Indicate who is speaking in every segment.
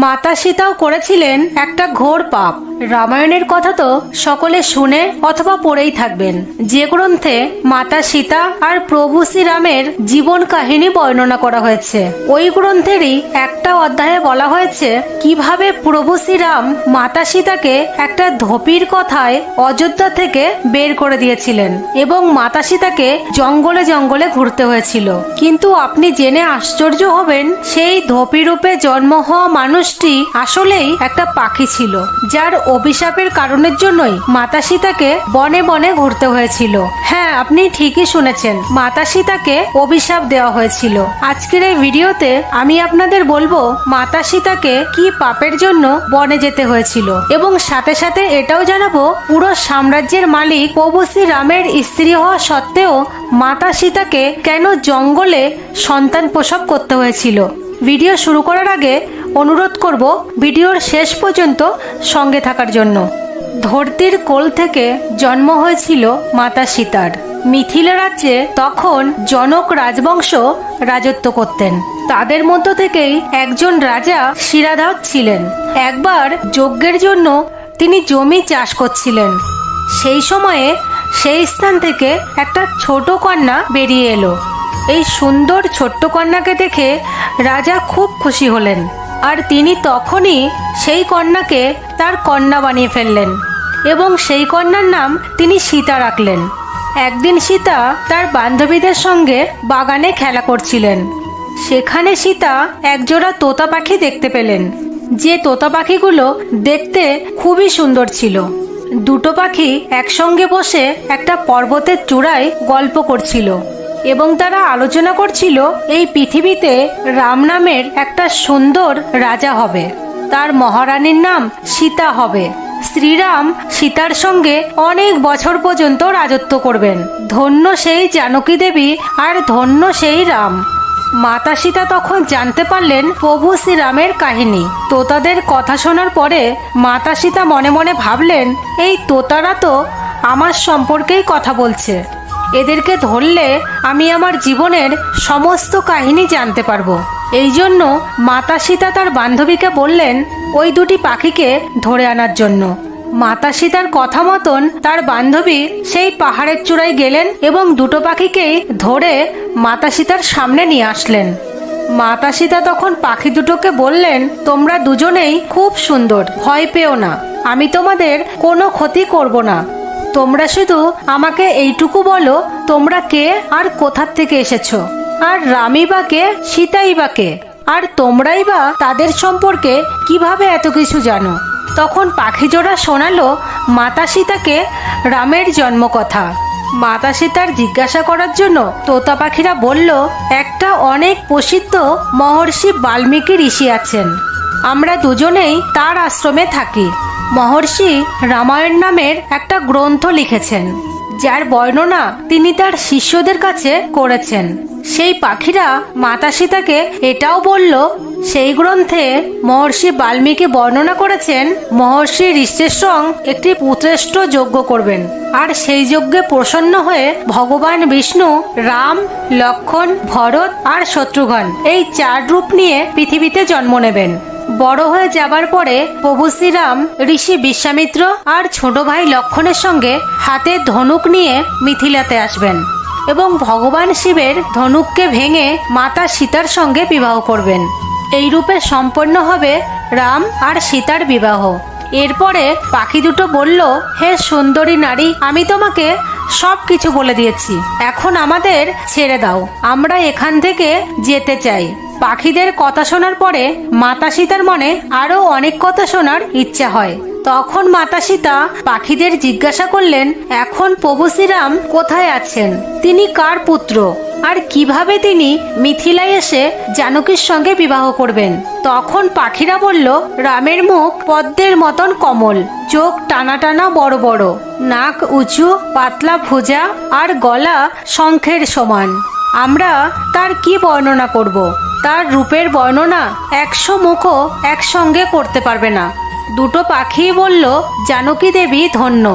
Speaker 1: মাতা সীতাও করেছিলেন একটা ঘোর পাপ। রামায়ণের কথা তো সকলে শুনে অথবা পড়েই থাকবেন, যে গ্রন্থে মাতা সীতা আর প্রভু শ্রীরামের জীবন কাহিনী বর্ণনা করা হয়েছে। ওই গ্রন্থেরই একটা অধ্যায়ে বলা হয়েছে কিভাবে প্রভু শ্রীরাম মাতা সীতাকে একটা ধোপির কথায় অযোধ্যা থেকে বের করে দিয়েছিলেন এবং মাতা সীতাকে জঙ্গলে জঙ্গলে ঘুরতে হয়েছিল। কিন্তু আপনি জেনে আশ্চর্য হবেন, সেই ধোপি রূপে জন্ম হওয়া মানুষটি আসলেই একটা পাখি ছিল, যার অভিশাপের কারণের জন্যই মাতা সীতাকে বনে বনে ঘুরতে হয়েছিল। হ্যাঁ, আপনি ঠিকই শুনেছেন, মাতা সীতাকে অভিশাপ দেওয়া হয়েছিল। আজকের এই ভিডিওতে আমি আপনাদের বলবো মাতা সীতাকে কি পাপের জন্য বনে যেতে হয়েছিল, এবং সাথে সাথে এটাও জানাবো পুরো সাম্রাজ্যের মালিক প্রভু শ্রীরামের স্ত্রী হওয়া সত্ত্বেও মাতা সীতাকে কেন জঙ্গলে সন্তান প্রসব করতে হয়েছিল। ভিডিও শুরু করার আগে অনুরোধ করব ভিডিওর শেষ পর্যন্ত সঙ্গে থাকার জন্য। ধরতির কোল থেকে জন্ম হয়েছিল মাতা সীতার। মিথিলা রাজ্যে তখন জনক রাজবংশ রাজত্ব করতেন। তাদের মধ্য থেকেই একজন রাজা শিরাধর ছিলেন। একবার যজ্ঞের জন্য তিনি জমি চাষ করছিলেন। সেই সময়ে সেই স্থান থেকে একটা ছোট কন্যা বেরিয়ে এলো। এই সুন্দর ছোট্ট কন্যাকে দেখে রাজা খুব খুশি হলেন, আর তিনি তখনই সেই কন্যাকে তার কন্যা বানিয়ে ফেললেন এবং সেই কন্যার নাম তিনি সীতা রাখলেন। একদিন সীতা তার বান্ধবীদের সঙ্গে বাগানে খেলা করছিলেন। সেখানে সীতা একজোড়া তোতা পাখি দেখতে পেলেন, যে তোতা পাখিগুলো দেখতে খুবই সুন্দর ছিল। দুটো পাখি একসঙ্গে বসে একটা পর্বতের চূড়ায় গল্প করছিল এবং তারা আলোচনা করছিল এই পৃথিবীতে রাম নামের একটা সুন্দর রাজা হবে, তার মহারানীর নাম সীতা হবে। শ্রীরাম সীতার সঙ্গে অনেক বছর পর্যন্ত রাজত্ব করবেন। ধন্য সেই জানকী দেবী আর ধন্য সেই রাম। মাতা সীতা তখন জানতে পারলেন প্রভু শ্রীরামের কাহিনী। তোতাদের কথা শোনার পরে মাতা সীতা মনে মনে ভাবলেন, এই তোতারা তো আমার সম্পর্কেই কথা বলছে, এদেরকে ধরলে আমি আমার জীবনের সমস্ত কাহিনী জানতে পারবো। এই জন্য মাতা সীতা তার বান্ধবীকে বললেন ওই দুটি পাখিকে ধরে আনার জন্য। মাতা সীতার কথা মতন তার বান্ধবী সেই পাহাড়ের চূড়ায় গেলেন এবং দুটো পাখিকেই ধরে মাতা সীতার সামনে নিয়ে আসলেন। মাতা সীতা তখন পাখি দুটোকে বললেন, তোমরা দুজনেই খুব সুন্দর, ভয় পেও না, আমি তোমাদের কোনো ক্ষতি করব না। তোমরা শুধু আমাকে এইটুকু বলো তোমরা কে আর কোথার থেকে এসেছো, আর রামই বা কে, সীতাই বা কে, আর তোমরাই বা তাদের সম্পর্কে কিভাবে এত কিছু জানো। তখন পাখি জোড়া শোনালো মাতা সীতাকে রামের জন্মকথা। মাতা সীতার জিজ্ঞাসা করার জন্য তোতা পাখিরা বলল, একটা অনেক প্রসিদ্ধ মহর্ষি বাল্মীকি ঋষি আছেন, আমরা দুজনেই তার আশ্রমে থাকি। মহর্ষি রামায়ণ নামের একটা গ্রন্থ লিখেছেন, যার বর্ণনা তিনি তার শিষ্যদের কাছে করেছেন। সেই পাখিরা মাতা সীতাকে এটাও বলল, সেই গ্রন্থে মহর্ষি বাল্মীকি বর্ণনা করেছেন মহর্ষি ঋষ্যেশ্বং একটি পুত্রেষ্ঠ যজ্ঞ করবেন, আর সেই যজ্ঞে প্রসন্ন হয়ে ভগবান বিষ্ণু রাম, লক্ষ্মণ, ভরত আর শত্রুঘ্ন এই 4 রূপ নিয়ে পৃথিবীতে জন্ম নেবেন। বড় হয়ে যাবার পরে প্রভু শ্রীরাম ঋষি বিশ্বামিত্র আর ছোট ভাই লক্ষ্মণের সঙ্গে হাতে ধনুক নিয়ে মিথিলাতে আসবেন এবং ভগবান শিবের ধনুককে ভেঙে মাতা সীতার সঙ্গে বিবাহ করবেন। এই রূপে সম্পন্ন হবে রাম আর সীতার বিবাহ। এরপরে পাখি দুটো বলল, হে সুন্দরী নারী, আমি তোমাকে সব কিছু বলে দিয়েছি, এখন আমাদের ছেড়ে দাও, আমরা এখান থেকে যেতে চাই। পাখিদের কথা শোনার পরে মাতা সীতার মনে আরো অনেক কথা শোনার ইচ্ছা হয়। তখন মাতা সীতা পাখিদের জিজ্ঞাসা করলেন, এখন প্রভু শ্রীরাম কোথায় আছেন, তিনি কার পুত্র, আর কিভাবে তিনি মিথিলায় এসে জানকীর সঙ্গে বিবাহ করবেন। তখন পাখিরা বলল, রামের মুখ পদ্মের মতন কমল, চোখ টানা টানা বড় বড়, নাক উঁচু, পাতলা ভুজা আর গলা শঙ্খের সমান। আমরা তার কি বর্ণনা করব? তার রূপের বর্ণনা 100 মুখও একসঙ্গে করতে পারবে না। দুটো পাখি বলল, জানকী দেবী ধন্য,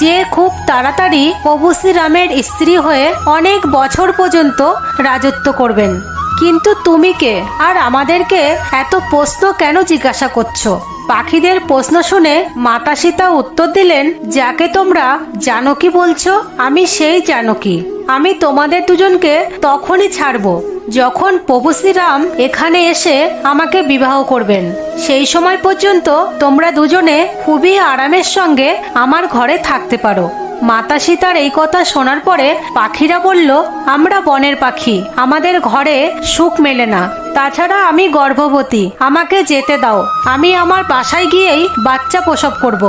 Speaker 1: যে খুব তাড়াতাড়ি প্রভু শ্রীরামের স্ত্রী হয়ে অনেক বছর পর্যন্ত রাজত্ব করবেন। কিন্তু তুমি কে আর আমাদেরকে এত প্রশ্ন কেন জিজ্ঞাসা করছো? পাখিদের প্রশ্ন শুনে মাতা সীতা উত্তর দিলেন, যাকে তোমরা জানকী বলছো, আমি সেই জানকী। আমি তোমাদের দুজনকে তখনই ছাড়বো যখন প্রভু শ্রীরাম এখানে এসে আমাকে বিবাহ করবেন। সেই সময় পর্যন্ত তোমরা দুজনে খুবই আরামের সঙ্গে আমার ঘরে থাকতে পারো। মাতা সীতার এই কথা শোনার পরে পাখিরা বলল, আমরা বনের পাখি, আমাদের ঘরে সুখ মেলে না। তাছাড়া আমি গর্ভবতী, আমাকে যেতে দাও। আমি আমার বাসায় গিয়েই বাচ্চা প্রসব করব।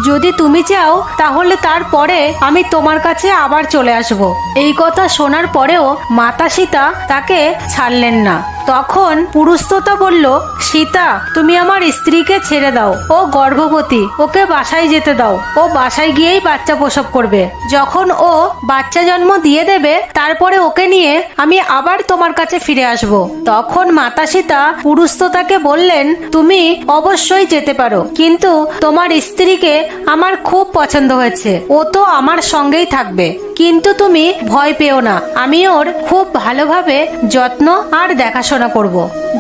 Speaker 1: যদি তুমি চাও তাহলে তারপরে আমি তোমার কাছে আবার চলে আসব। এই কথা শোনার পরেও মাতা সীতা তাকে ছাড়লেন না। তখন পুরুষতোতা বলল, সীতা, তুমি আমার স্ত্রীকে ছেড়ে দাও, ও গর্ভবতী, ওকে বাসায় যেতে দাও। ও বাসায় গিয়েই বাচ্চা প্রসব করবে। যখন ও বাচ্চা জন্ম দিয়ে দেবে তারপরে ওকে নিয়ে আমি আবার তোমার কাছে ফিরে আসব। তখন মাতা সীতা পুরুষতোতাকে বললেন, তুমি অবশ্যই যেতে পারো, কিন্তু তোমার স্ত্রীকে আমার খুব পছন্দ হয়েছে, ও তো আমার সঙ্গেই থাকবে। কিন্তু তুমি ভয় পেও না, আমি ওর খুব ভালোভাবে যত্ন আর দেখাশোনা করব।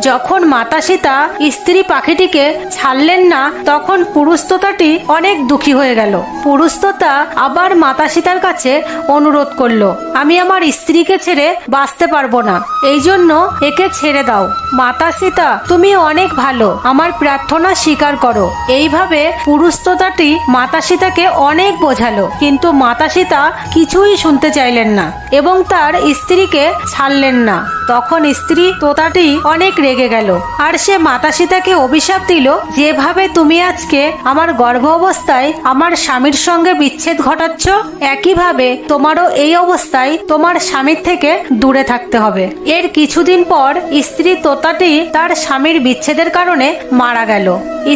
Speaker 1: যখন মাতা সীতা স্ত্রী পাখিটিকে ছাড়লেন না তখন পুরুষতোতাটি অনেক দুঃখী হয়ে গেল। পুরুষতোতা আবার মাতা সীতার কাছে অনুরোধ করলো, আমি আমার স্ত্রীকে ছেড়ে বাঁচতে পারবো না, এই জন্য একে ছেড়ে দাও। মাতা সীতা, তুমি অনেক ভালো, আমার প্রার্থনা স্বীকার করো। এইভাবে পুরুষতোতাটি মাতা সীতাকে অনেক বোঝালো, কিন্তু মাতা সীতা কিছুই শুনতে চাইলেন না এবং তার স্ত্রীকে ছাড়লেন না। তখন স্ত্রী তোতাটি অনেক রেগে গেল আর সে মাতা সীতাকে অভিশাপ দিল, যেভাবে তুমি আজকে আমার গর্ভ অবস্থায় আমার স্বামীর সঙ্গে বিচ্ছেদ ঘটাচ্ছ, একইভাবে তোমারও এই অবস্থায় তোমার স্বামীর থেকে দূরে থাকতে হবে। এর কিছুদিন পর স্ত্রী তোতাটি তার স্বামীর বিচ্ছেদের কারণে মারা গেল।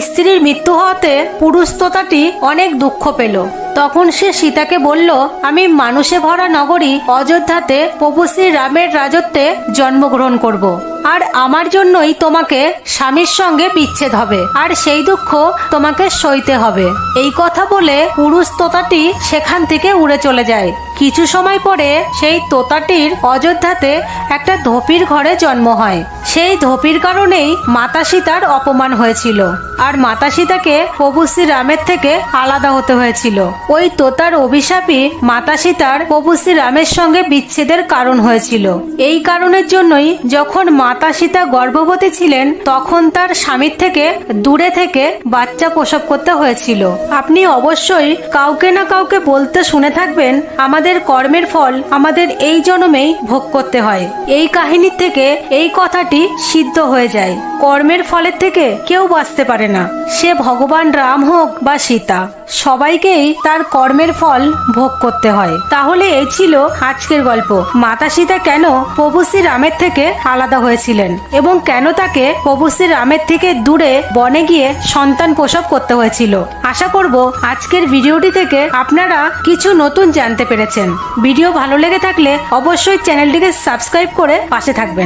Speaker 1: স্ত্রীর মৃত্যু হওয়াতে পুরুষ তোতাটি অনেক দুঃখ পেল। তখন সে সীতাকে বলল, আমি মানুষে ভরা নগরী অযোধ্যাতে প্রভু শ্রী রামের রাজত্বে জন্মগ্রহণ করব। আর আমার জন্যই তোমাকে স্বামীর সঙ্গে বিচ্ছেদ হবে, আর সেই দুঃখ তোমাকে সইতে হবে। এই কথা বলে পুরুষ তোতাটি সেখান থেকে উড়ে চলে যায়। কিছু সময় পরে সেই তোতাটির অযোধ্যাতে একটা ধোপির ঘরে জন্ম হয়। সেই ধোপির কারণেই মাতা সীতার অপমান হয়েছিল আর মাতা সীতাকে প্রভু শ্রী রামের থেকে আলাদা হতে হয়েছিল। ওই তোতার অভিশাপই মাতা সীতার প্রভু শ্রী রামের সঙ্গে বিচ্ছেদের কারণ হয়েছিল। এই কারণের জন্যই যখন মাতা সীতা গর্ভবতী ছিলেন তখন তার স্বামীর থেকে দূরে থেকে বাচ্চা প্রসব করতে হয়েছিল। আপনি অবশ্যই কাউকে না কাউকে বলতে শুনে থাকবেন, আমাদের কর্মের ফল আমাদের এই জন্মেই ভোগ করতে হয়। এই কাহিনীর থেকে এই কথাটি সিদ্ধ হয়ে যায়, কর্মের ফলের থেকে কেউ বাঁচতে পারে না, সে ভগবান রাম হোক বা সীতা, সবাইকেই তার কর্মের ফল ভোগ করতে হয়। তাহলে এই ছিল আজকের গল্প, মাতা সীতা কেন প্রভু শ্রী রামের থেকে আলাদা হয়েছিলেন এবং কেন তাকে প্রভু শ্রী রামের থেকে দূরে বনে গিয়ে সন্তান প্রসব করতে হয়েছিল। আশা করব আজকের ভিডিওটি থেকে আপনারা কিছু নতুন জানতে পেরেছেন। ভিডিও ভালো লেগে থাকলে অবশ্যই চ্যানেলটিকে সাবস্ক্রাইব করে পাশে থাকবেন।